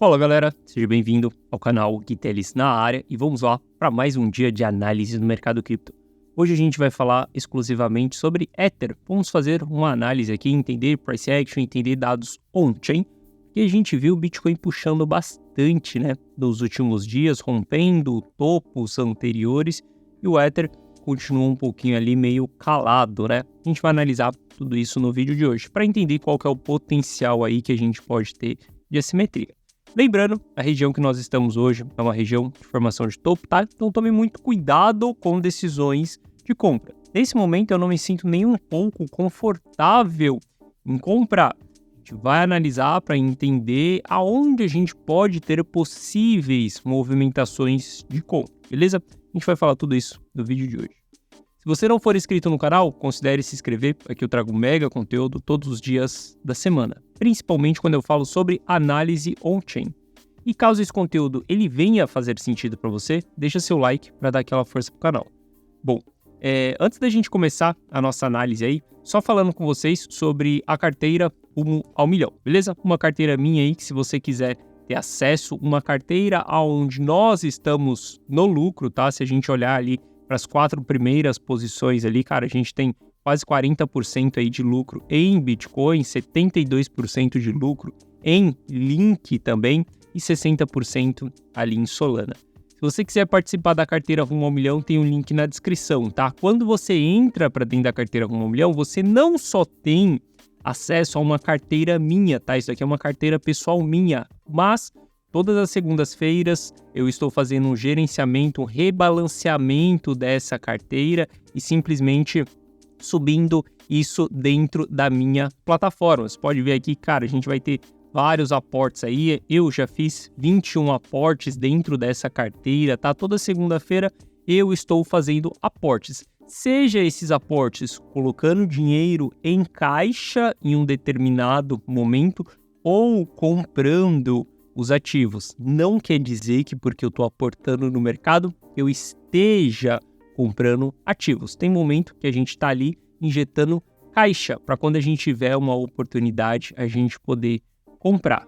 Fala galera, seja bem-vindo ao canal Guitelis na área e vamos lá para mais um dia de análise do mercado cripto. Hoje a gente vai falar exclusivamente sobre Ether. Vamos fazer uma análise aqui, entender price action, entender dados on-chain, que a gente viu o Bitcoin puxando bastante, né, nos últimos dias, rompendo topos anteriores e o Ether continua um pouquinho ali meio calado, né? A gente vai analisar tudo isso no vídeo de hoje para entender qual que é o potencial aí que a gente pode ter de assimetria. Lembrando, a região que nós estamos hoje é uma região de formação de topo, tá? Então tome muito cuidado com decisões de compra. Nesse momento eu não me sinto nem um pouco confortável em comprar. A gente vai analisar para entender aonde a gente pode ter possíveis movimentações de compra, beleza? A gente vai falar tudo isso no vídeo de hoje. Se você não for inscrito no canal, considere se inscrever, aqui eu trago mega conteúdo todos os dias da semana, principalmente quando eu falo sobre análise on-chain. E caso esse conteúdo ele venha fazer sentido para você, deixa seu like para dar aquela força pro canal. Bom, antes da gente começar a nossa análise aí, só falando com vocês sobre a carteira Rumo ao Milhão, beleza? Uma carteira minha aí que se você quiser ter acesso, uma carteira onde nós estamos no lucro, tá? Se a gente olhar ali para as 4 primeiras posições ali, cara, a gente tem quase 40% aí de lucro em Bitcoin, 72% de lucro em Link também e 60% ali em Solana. Se você quiser participar da carteira Rumo ao Milhão, tem um link na descrição, tá? Quando você entra para dentro da carteira Rumo ao Milhão, você não só tem acesso a uma carteira minha, tá? Isso aqui é uma carteira pessoal minha, mas todas as segundas-feiras eu estou fazendo um gerenciamento, um rebalanceamento dessa carteira e simplesmente subindo isso dentro da minha plataforma. Você pode ver aqui, cara, a gente vai ter vários aportes aí. Eu já fiz 21 aportes dentro dessa carteira, tá? Toda segunda-feira eu estou fazendo aportes. Seja esses aportes colocando dinheiro em caixa em um determinado momento ou comprando os ativos. Não quer dizer que porque eu estou aportando no mercado, eu esteja comprando ativos. Tem momento que a gente está ali injetando caixa para quando a gente tiver uma oportunidade, a gente poder comprar.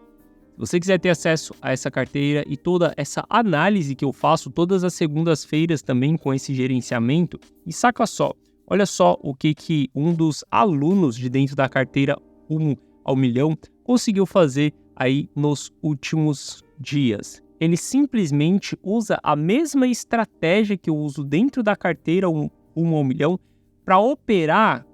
Se você quiser ter acesso a essa carteira e toda essa análise que eu faço todas as segundas-feiras também com esse gerenciamento, e saca só, olha só o que um dos alunos de dentro da carteira Rumo ao Milhão conseguiu fazer aí nos últimos dias. Ele simplesmente usa a mesma estratégia que eu uso dentro da carteira Rumo ao Milhão para operar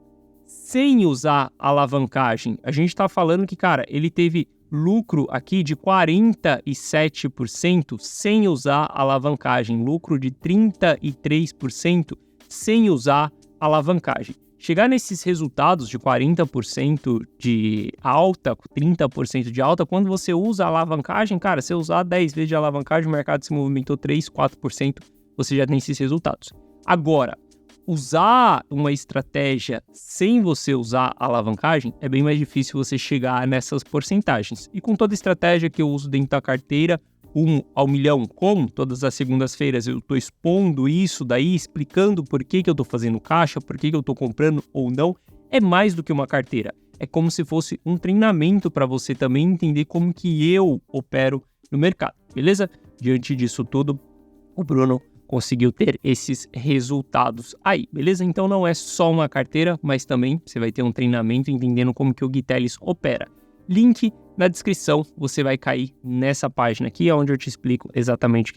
sem usar alavancagem. A gente está falando que, cara, ele teve lucro aqui de 47% sem usar alavancagem, lucro de 33% sem usar alavancagem. Chegar nesses resultados de 40% de alta, 30% de alta, quando você usa alavancagem, cara, se usar 10 vezes de alavancagem, o mercado se movimentou 3, 4%, você já tem esses resultados. Agora, usar uma estratégia sem você usar alavancagem é bem mais difícil você chegar nessas porcentagens. E com toda a estratégia que eu uso dentro da carteira Rumo ao Milhão, como todas as segundas-feiras eu estou expondo isso daí, explicando por que eu estou fazendo caixa, por que eu estou comprando ou não, é mais do que uma carteira. É como se fosse um treinamento para você também entender como que eu opero no mercado, beleza? Diante disso tudo, o Bruno conseguiu ter esses resultados aí, beleza? Então não é só uma carteira, mas também você vai ter um treinamento entendendo como que o Guitelis opera. Link na descrição, você vai cair nessa página aqui, onde eu te explico exatamente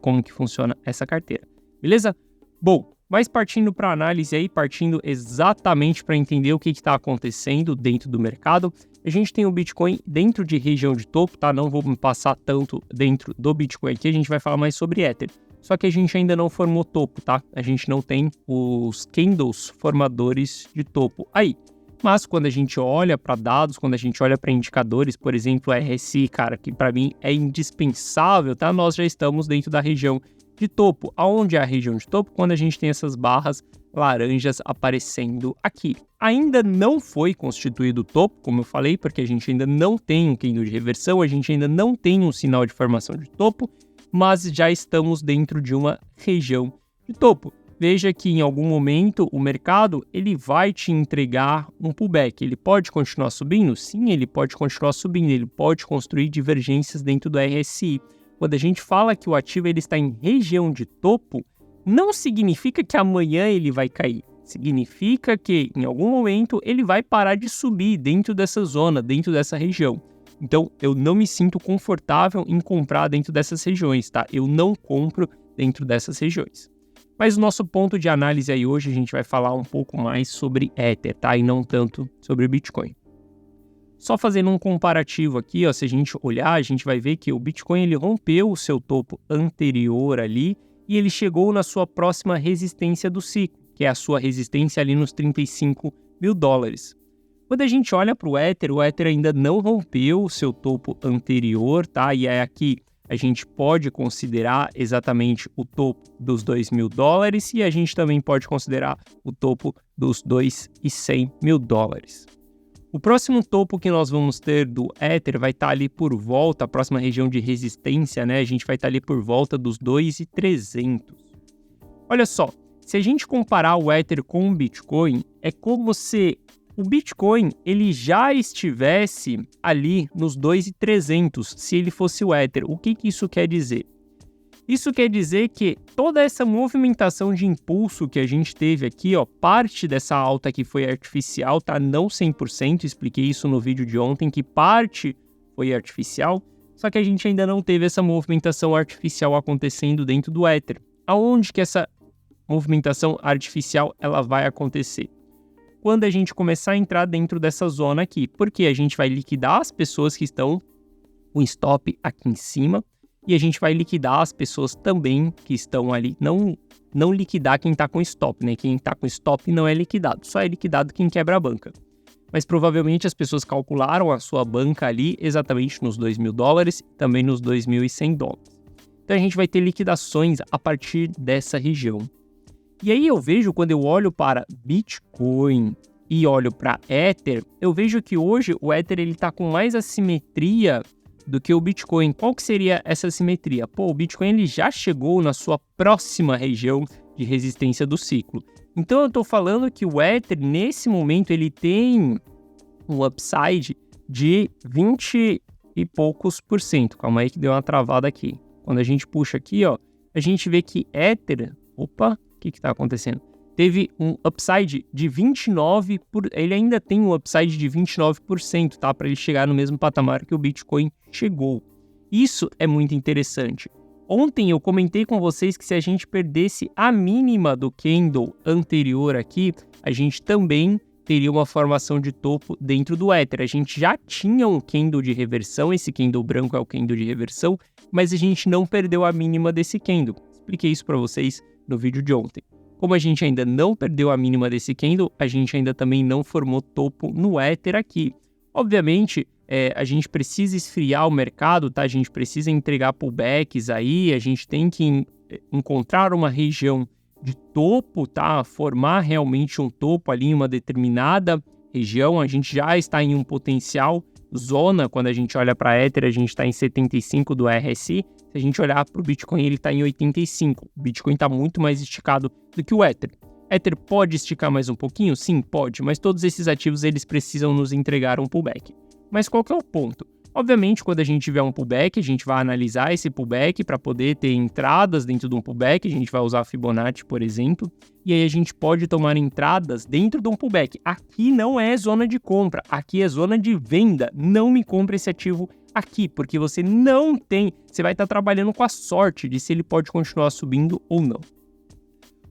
como que funciona essa carteira, beleza? Bom, mas partindo para a análise aí, partindo exatamente para entender o que está acontecendo dentro do mercado, a gente tem o Bitcoin dentro de região de topo, tá? Não vou me passar tanto dentro do Bitcoin aqui, a gente vai falar mais sobre Ether. Só que a gente ainda não formou topo, tá? A gente não tem os candles formadores de topo aí. Mas quando a gente olha para dados, quando a gente olha para indicadores, por exemplo, o RSI, cara, que para mim é indispensável, tá? Nós já estamos dentro da região de topo. Aonde é a região de topo? Quando a gente tem essas barras laranjas aparecendo aqui. Ainda não foi constituído o topo, como eu falei, porque a gente ainda não tem um candle de reversão, a gente ainda não tem um sinal de formação de topo, mas já estamos dentro de uma região de topo. veja que em algum momento o mercado ele vai te entregar um pullback. Ele pode continuar subindo? Sim, ele pode continuar subindo, ele pode construir divergências dentro do RSI. Quando a gente fala que o ativo ele está em região de topo, não significa que amanhã ele vai cair. Significa que em algum momento ele vai parar de subir dentro dessa zona, dentro dessa região. Então, eu não me sinto confortável em comprar dentro dessas regiões, tá? Eu não compro dentro dessas regiões. Mas o nosso ponto de análise aí hoje, a gente vai falar um pouco mais sobre Ether, tá? E não tanto sobre Bitcoin. Só fazendo um comparativo aqui, ó, se a gente olhar, a gente vai ver que o Bitcoin ele rompeu o seu topo anterior ali e ele chegou na sua próxima resistência do ciclo, que é a sua resistência ali nos $35 mil. Quando a gente olha para o Ether ainda não rompeu o seu topo anterior, tá? E é aqui a gente pode considerar exatamente o topo dos $2 mil e a gente também pode considerar o topo dos $2.100 mil. O próximo topo que nós vamos ter do Ether vai estar ali por volta, a próxima região de resistência, né? A gente vai estar ali por volta dos 2.300. Olha só, se a gente comparar o Ether com o Bitcoin, é como se o Bitcoin ele já estivesse ali nos 2.300, se ele fosse o Ether. O que isso quer dizer? Isso quer dizer que toda essa movimentação de impulso que a gente teve aqui, ó, parte dessa alta que foi artificial, tá? Não 100%, expliquei isso no vídeo de ontem, que parte foi artificial, só que a gente ainda não teve essa movimentação artificial acontecendo dentro do Ether. Aonde que essa movimentação artificial ela vai acontecer? Quando a gente começar a entrar dentro dessa zona aqui, porque a gente vai liquidar as pessoas que estão com stop aqui em cima e a gente vai liquidar as pessoas também que estão ali, não liquidar quem está com stop, né? Quem está com stop não é liquidado, só é liquidado quem quebra a banca. Mas provavelmente as pessoas calcularam a sua banca ali exatamente nos $2 mil e também nos $2.100. Então a gente vai ter liquidações a partir dessa região. E aí eu vejo, quando eu olho para Bitcoin e olho para Ether, eu vejo que hoje o Ether está com mais assimetria do que o Bitcoin. Qual que seria essa assimetria? Pô, o Bitcoin ele já chegou na sua próxima região de resistência do ciclo. Então eu estou falando que o Ether, nesse momento, ele tem um upside de 20 e poucos %. Calma aí que deu uma travada aqui. Quando a gente puxa aqui, ó, a gente vê que Ether... Opa! O que está acontecendo? Teve um upside de 29%, ele ainda tem um upside de 29%, tá? Para ele chegar no mesmo patamar que o Bitcoin chegou. Isso é muito interessante. Ontem eu comentei com vocês que se a gente perdesse a mínima do candle anterior aqui, a gente também teria uma formação de topo dentro do Ether. A gente já tinha um candle de reversão, esse candle branco é o candle de reversão, mas a gente não perdeu a mínima desse candle. Expliquei isso para vocês no vídeo de ontem. Como a gente ainda não perdeu a mínima desse candle, a gente ainda também não formou topo no Ether aqui. Obviamente, a gente precisa esfriar o mercado, tá? A gente precisa entregar pullbacks aí, a gente tem que encontrar uma região de topo, tá? Formar realmente um topo ali em uma determinada região. A gente já está em um potencial zona, quando a gente olha para Ether, a gente está em 75 do RSI. Se a gente olhar para o Bitcoin, ele está em 85. O Bitcoin está muito mais esticado do que o Ether. Ether pode esticar mais um pouquinho? Sim, pode, mas todos esses ativos eles precisam nos entregar um pullback. Mas qual que é o ponto? Obviamente, quando a gente tiver um pullback, a gente vai analisar esse pullback para poder ter entradas dentro de um pullback. A gente vai usar a Fibonacci, por exemplo, e aí a gente pode tomar entradas dentro de um pullback. Aqui não é zona de compra, aqui é zona de venda. Não me compre esse ativo aqui, porque você não tem, você vai estar trabalhando com a sorte de se ele pode continuar subindo ou não.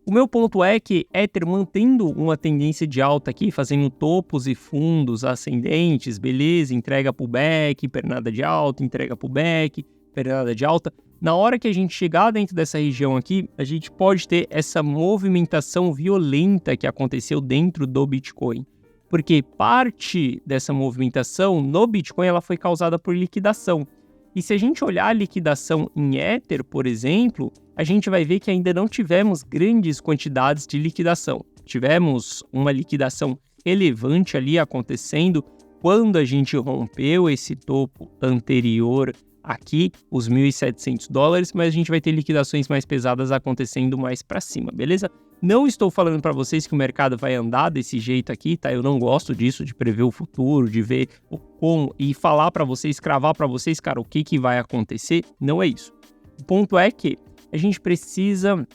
O meu ponto é que Ether mantendo uma tendência de alta aqui, fazendo topos e fundos ascendentes, beleza, entrega pullback, pernada de alta, entrega pullback, pernada de alta. Na hora que a gente chegar dentro dessa região aqui, a gente pode ter essa movimentação violenta que aconteceu dentro do Bitcoin. Porque parte dessa movimentação no Bitcoin ela foi causada por liquidação. E se a gente olhar a liquidação em Ether, por exemplo, a gente vai ver que ainda não tivemos grandes quantidades de liquidação. Tivemos uma liquidação relevante ali acontecendo quando a gente rompeu esse topo anterior aqui, os $1.700, mas a gente vai ter liquidações mais pesadas acontecendo mais para cima, beleza? Não estou falando para vocês que o mercado vai andar desse jeito aqui, tá? Eu não gosto disso, de prever o futuro, de ver o como e falar para vocês, cravar para vocês, cara, o que vai acontecer. Não é isso. O ponto é que a gente precisa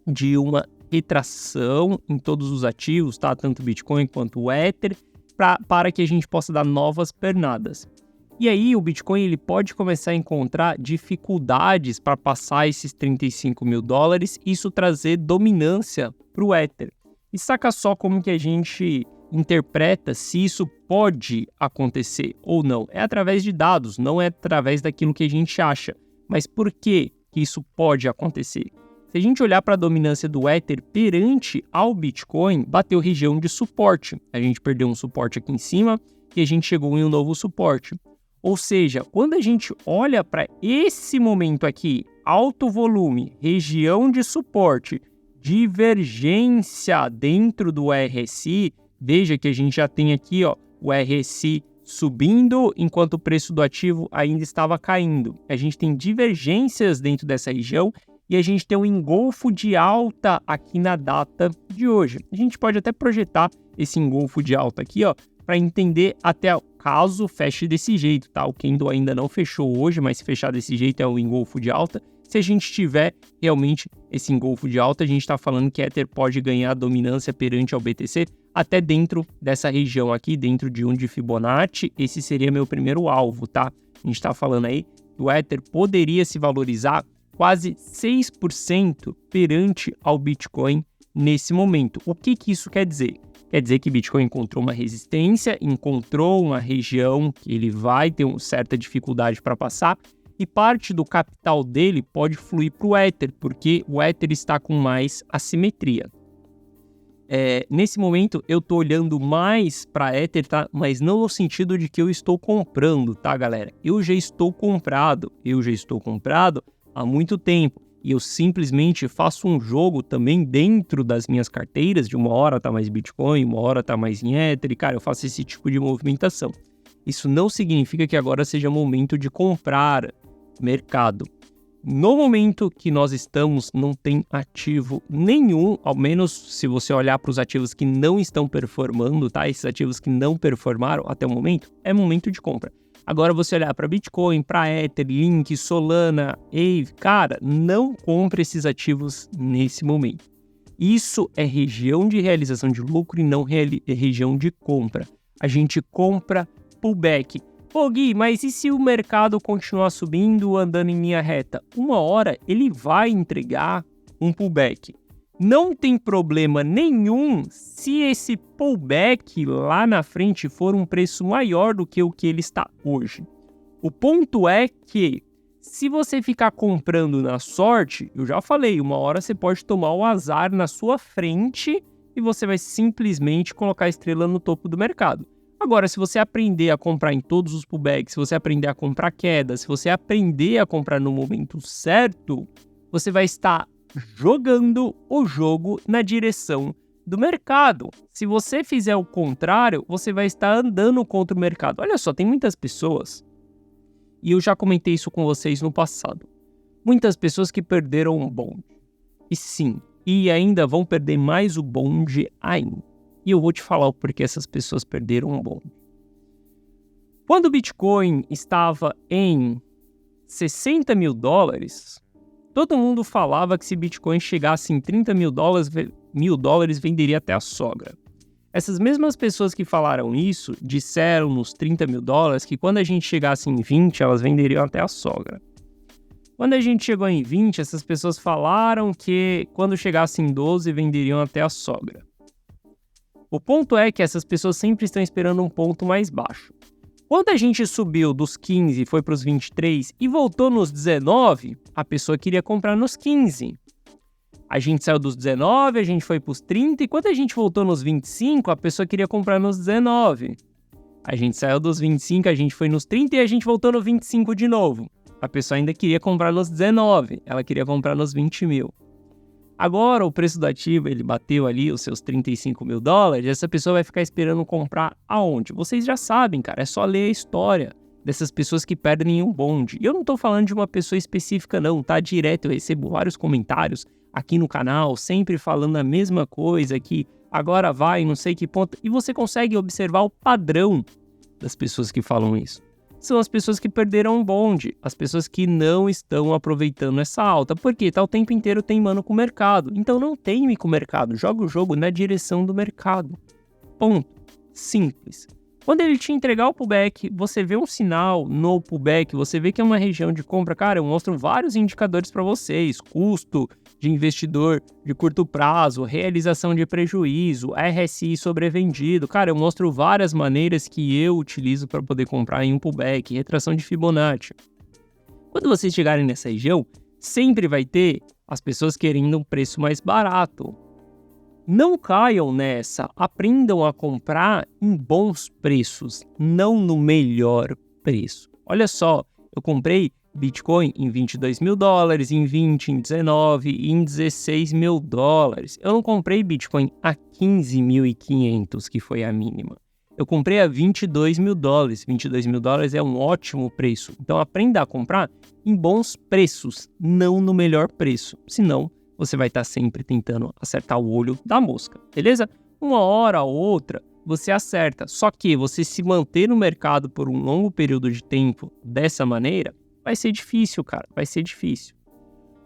de uma retração em todos os ativos, tá? Tanto o Bitcoin quanto o Ether, para que a gente possa dar novas pernadas. E aí o Bitcoin ele pode começar a encontrar dificuldades para passar esses 35 mil dólares, isso trazer dominância para o Ether. E saca só como que a gente interpreta se isso pode acontecer ou não. É através de dados, não é através daquilo que a gente acha. Mas por que isso pode acontecer? Se a gente olhar para a dominância do Ether perante ao Bitcoin, bateu região de suporte. A gente perdeu um suporte aqui em cima e a gente chegou em um novo suporte. Ou seja, quando a gente olha para esse momento aqui, alto volume, região de suporte, divergência dentro do RSI, veja que a gente já tem aqui o RSI subindo enquanto o preço do ativo ainda estava caindo. A gente tem divergências dentro dessa região e a gente tem um engolfo de alta aqui na data de hoje. A gente pode até projetar esse engolfo de alta aqui, para entender até o caso feche desse jeito, tá? O candle ainda não fechou hoje, mas se fechar desse jeito é o engolfo de alta. Se a gente tiver realmente esse engolfo de alta, a gente está falando que Ether pode ganhar dominância perante ao BTC até dentro dessa região aqui, dentro de 1 de Fibonacci. Esse seria meu primeiro alvo, tá? A gente está falando aí que o Ether poderia se valorizar quase 6% perante ao Bitcoin nesse momento. O que isso quer dizer? Quer dizer que Bitcoin encontrou uma resistência, encontrou uma região que ele vai ter uma certa dificuldade para passar e parte do capital dele pode fluir para o Ether, porque o Ether está com mais assimetria. Nesse momento eu estou olhando mais para Ether, tá? Mas não no sentido de que eu estou comprando, tá, galera? Eu já estou comprado há muito tempo. E eu simplesmente faço um jogo também dentro das minhas carteiras, de uma hora tá mais Bitcoin, uma hora tá mais em Ether, e cara, eu faço esse tipo de movimentação. Isso não significa que agora seja momento de comprar mercado. No momento que nós estamos, não tem ativo nenhum, ao menos se você olhar para os ativos que não estão performando, tá? Esses ativos que não performaram até o momento, é momento de compra. Agora você olhar para Bitcoin, para Ether, Link, Solana, Aave, cara, não compre esses ativos nesse momento. Isso é região de realização de lucro e não região de compra. A gente compra pullback. Pô, Gui, mas e se o mercado continuar subindo, andando em linha reta? Uma hora ele vai entregar um pullback. Não tem problema nenhum se esse pullback lá na frente for um preço maior do que o que ele está hoje. O ponto é que, se você ficar comprando na sorte, eu já falei, uma hora você pode tomar o azar na sua frente e você vai simplesmente colocar a estrela no topo do mercado. Agora, se você aprender a comprar em todos os pullbacks, se você aprender a comprar queda, se você aprender a comprar no momento certo, você vai estar jogando o jogo na direção do mercado. Se você fizer o contrário, você vai estar andando contra o mercado. Olha só, tem muitas pessoas, e eu já comentei isso com vocês no passado, muitas pessoas que perderam um bonde. E sim, e ainda vão perder mais o bonde ainda. E eu vou te falar o porquê essas pessoas perderam um bonde. Quando o Bitcoin estava em 60 mil dólares, todo mundo falava que se Bitcoin chegasse em 30 mil dólares, venderia até a sogra. Essas mesmas pessoas que falaram isso, disseram nos 30 mil dólares que quando a gente chegasse em 20, elas venderiam até a sogra. Quando a gente chegou em 20, essas pessoas falaram que quando chegasse em 12, venderiam até a sogra. O ponto é que essas pessoas sempre estão esperando um ponto mais baixo. Quando a gente subiu dos 15 e foi para os 23 e voltou nos 19, a pessoa queria comprar nos 15. A gente saiu dos 19, a gente foi para os 30 e quando a gente voltou nos 25, a pessoa queria comprar nos 19. A gente saiu dos 25, a gente foi nos 30 e a gente voltou no 25 de novo. A pessoa ainda queria comprar nos 19, ela queria comprar nos 20 mil. Agora o preço do ativo, ele bateu ali os seus 35 mil dólares, essa pessoa vai ficar esperando comprar aonde? Vocês já sabem, cara, é só ler a história dessas pessoas que perdem em um bonde. E eu não tô falando de uma pessoa específica não, tá? Direto eu recebo vários comentários, aqui no canal, sempre falando a mesma coisa, que agora vai, não sei que ponto, e você consegue observar o padrão das pessoas que falam isso. São as pessoas que perderam o bonde, as pessoas que não estão aproveitando essa alta, porque tá o tempo inteiro teimando com o mercado. Então não teime com o mercado, joga o jogo na direção do mercado. Ponto. Simples. Quando ele te entregar o pullback, você vê um sinal no pullback, você vê que é uma região de compra, cara, eu mostro vários indicadores para vocês, custo de investidor de curto prazo, realização de prejuízo, RSI sobrevendido, cara, eu mostro várias maneiras que eu utilizo para poder comprar em um pullback, retração de Fibonacci. Quando vocês chegarem nessa região, sempre vai ter as pessoas querendo um preço mais barato. Não caiam nessa, aprendam a comprar em bons preços, não no melhor preço. Olha só, eu comprei Bitcoin em $22.000, em 20, em 19 e em $16.000. Eu não comprei Bitcoin a 15.500, que foi a mínima. Eu comprei a $22.000. $22.000 é um ótimo preço. Então aprenda a comprar em bons preços, não no melhor preço. Senão, você vai estar sempre tentando acertar o olho da mosca, beleza? Uma hora ou outra, você acerta. Só que você se manter no mercado por um longo período de tempo dessa maneira, vai ser difícil, cara. Vai ser difícil.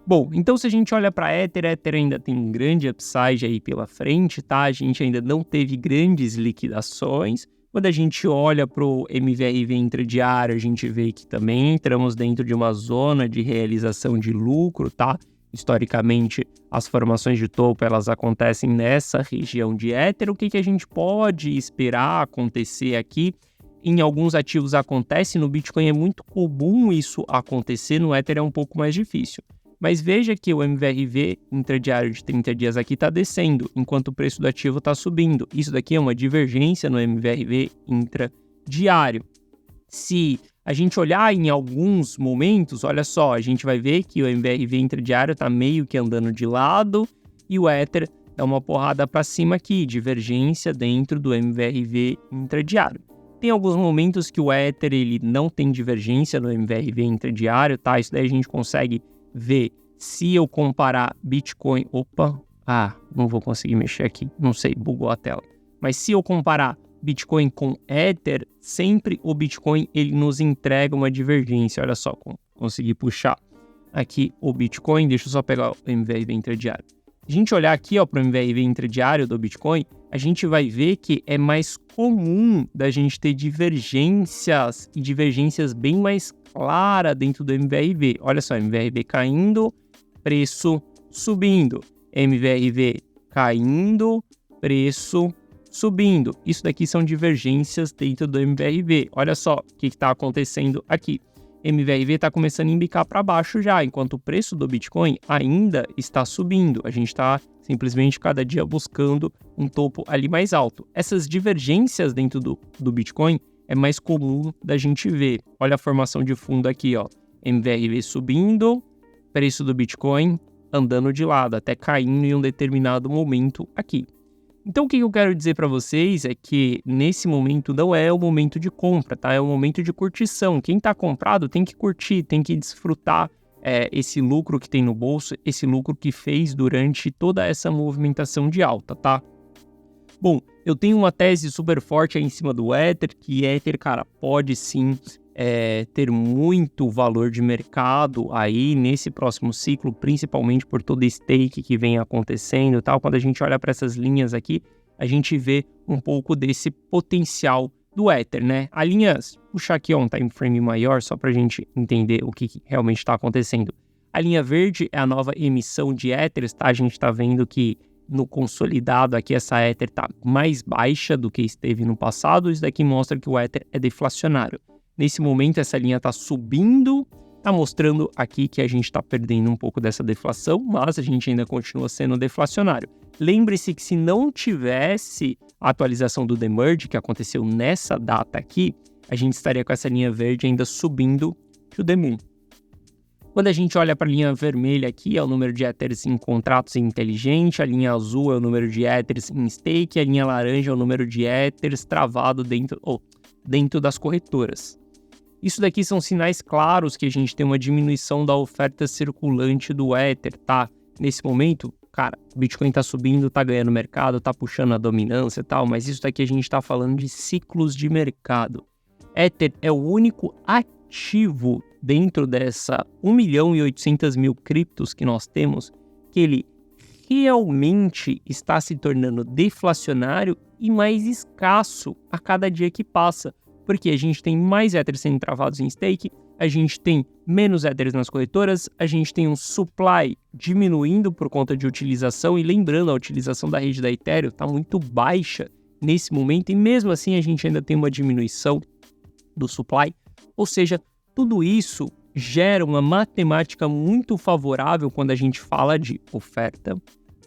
Bom, então se a gente olha para Ether ainda tem um grande upside aí pela frente, tá? A gente ainda não teve grandes liquidações. Quando a gente olha para o MVRV intradiário, a gente vê que também entramos dentro de uma zona de realização de lucro, tá? Historicamente, as formações de topo elas acontecem nessa região de Ether. O que a gente pode esperar acontecer aqui? Em alguns ativos acontece, no Bitcoin é muito comum isso acontecer, no Ether é um pouco mais difícil. Mas veja que o MVRV intradiário de 30 dias aqui está descendo, enquanto o preço do ativo está subindo. Isso daqui é uma divergência no MVRV intradiário. Se a gente olhar em alguns momentos, olha só, a gente vai ver que o MVRV intradiário está meio que andando de lado e o Ether dá uma porrada para cima aqui, divergência dentro do MVRV intradiário. Tem alguns momentos que o Ether ele não tem divergência no MVRV intradiário, tá? Isso daí a gente consegue ver se eu comparar Bitcoin... não vou conseguir mexer aqui, não sei, bugou a tela. Mas se eu comparar Bitcoin com Ether, sempre o Bitcoin ele nos entrega uma divergência. Olha só, consegui puxar aqui o Bitcoin. Deixa eu só pegar o MVRV intradiário. Se a gente olhar aqui para o MVRV intradiário do Bitcoin, a gente vai ver que é mais comum da gente ter divergências e divergências bem mais claras dentro do MVRV. Olha só, MVRV caindo, preço subindo. MVRV caindo, preço subindo. Isso daqui são divergências dentro do MVRV. Olha só o que está acontecendo aqui. MVRV está começando a embicar para baixo já, enquanto o preço do Bitcoin ainda está subindo. A gente está simplesmente cada dia buscando um topo ali mais alto. Essas divergências dentro do Bitcoin é mais comum da gente ver. Olha a formação de fundo aqui, ó. MVRV subindo, preço do Bitcoin andando de lado, até caindo em um determinado momento aqui. Então, o que eu quero dizer para vocês é que nesse momento não é o momento de compra, tá? É o momento de curtição. Quem está comprado tem que curtir, tem que desfrutar esse lucro que tem no bolso, esse lucro que fez durante toda essa movimentação de alta, tá? Bom, eu tenho uma tese super forte aí em cima do Ether, que Ether, cara, pode sim ter muito valor de mercado aí nesse próximo ciclo, principalmente por todo o stake que vem acontecendo e tal. Quando a gente olha para essas linhas aqui, a gente vê um pouco desse potencial do Ether, né? A linha, puxar aqui um time frame maior só para a gente entender o que realmente está acontecendo. A linha verde é a nova emissão de Ethers, tá? A gente está vendo que no consolidado aqui essa Ether está mais baixa do que esteve no passado. Isso daqui mostra que o Ether é deflacionário. Nesse momento, essa linha está subindo, está mostrando aqui que a gente está perdendo um pouco dessa deflação, mas a gente ainda continua sendo deflacionário. Lembre-se que se não tivesse a atualização do Demerge, que aconteceu nessa data aqui, a gente estaria com essa linha verde ainda subindo to the moon. Quando a gente olha para a linha vermelha aqui, é o número de Ethers em contratos inteligentes, a linha azul é o número de Ethers em stake, a linha laranja é o número de Ethers travado dentro das corretoras. Isso daqui são sinais claros que a gente tem uma diminuição da oferta circulante do Ether, tá? nesse momento, cara, o Bitcoin tá subindo, tá ganhando mercado, tá puxando a dominância e tal, mas isso daqui a gente tá falando de ciclos de mercado. Ether é o único ativo dentro dessa 1.800.000 criptos que nós temos, que ele realmente está se tornando deflacionário e mais escasso a cada dia que passa, porque a gente tem mais Ethers sendo travados em stake, a gente tem menos Ethers nas corretoras, a gente tem um supply diminuindo por conta de utilização, e lembrando, a utilização da rede da Ethereum está muito baixa nesse momento, e mesmo assim a gente ainda tem uma diminuição do supply, ou seja, tudo isso gera uma matemática muito favorável quando a gente fala de oferta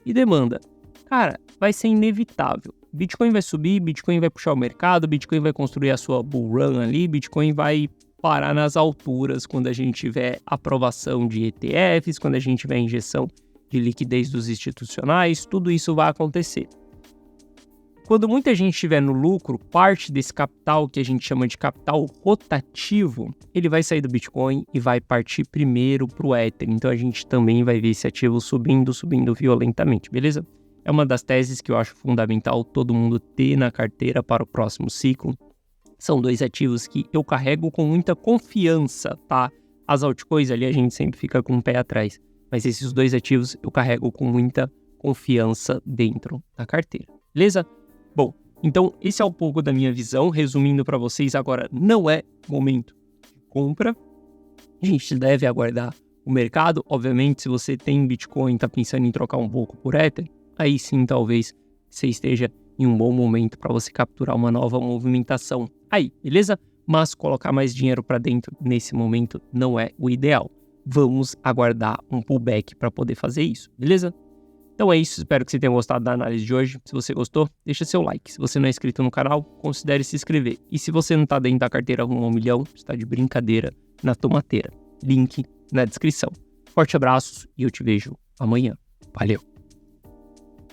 e demanda. Cara, vai ser inevitável. Bitcoin vai subir, Bitcoin vai puxar o mercado, Bitcoin vai construir a sua bull run ali, Bitcoin vai parar nas alturas quando a gente tiver aprovação de ETFs, quando a gente tiver injeção de liquidez dos institucionais, tudo isso vai acontecer. Quando muita gente estiver no lucro, parte desse capital, que a gente chama de capital rotativo, ele vai sair do Bitcoin e vai partir primeiro para o Ether. Então a gente também vai ver esse ativo subindo violentamente, beleza? É uma das teses que eu acho fundamental todo mundo ter na carteira para o próximo ciclo. São dois ativos que eu carrego com muita confiança, tá? As altcoins ali a gente sempre fica com o pé atrás, mas esses dois ativos eu carrego com muita confiança dentro da carteira, beleza? Bom, então esse é um pouco da minha visão, resumindo para vocês agora, não é momento de compra, a gente deve aguardar o mercado, obviamente se você tem Bitcoin e está pensando em trocar um pouco por Ether, aí sim talvez você esteja em um bom momento para você capturar uma nova movimentação aí, beleza? Mas colocar mais dinheiro para dentro nesse momento não é o ideal, vamos aguardar um pullback para poder fazer isso, beleza? Então é isso, espero que você tenha gostado da análise de hoje. Se você gostou, deixa seu like. Se você não é inscrito no canal, considere se inscrever. E se você não está dentro da carteira rumo ao 1 milhão, está de brincadeira na tomateira. Link na descrição. Forte abraços e eu te vejo amanhã. Valeu!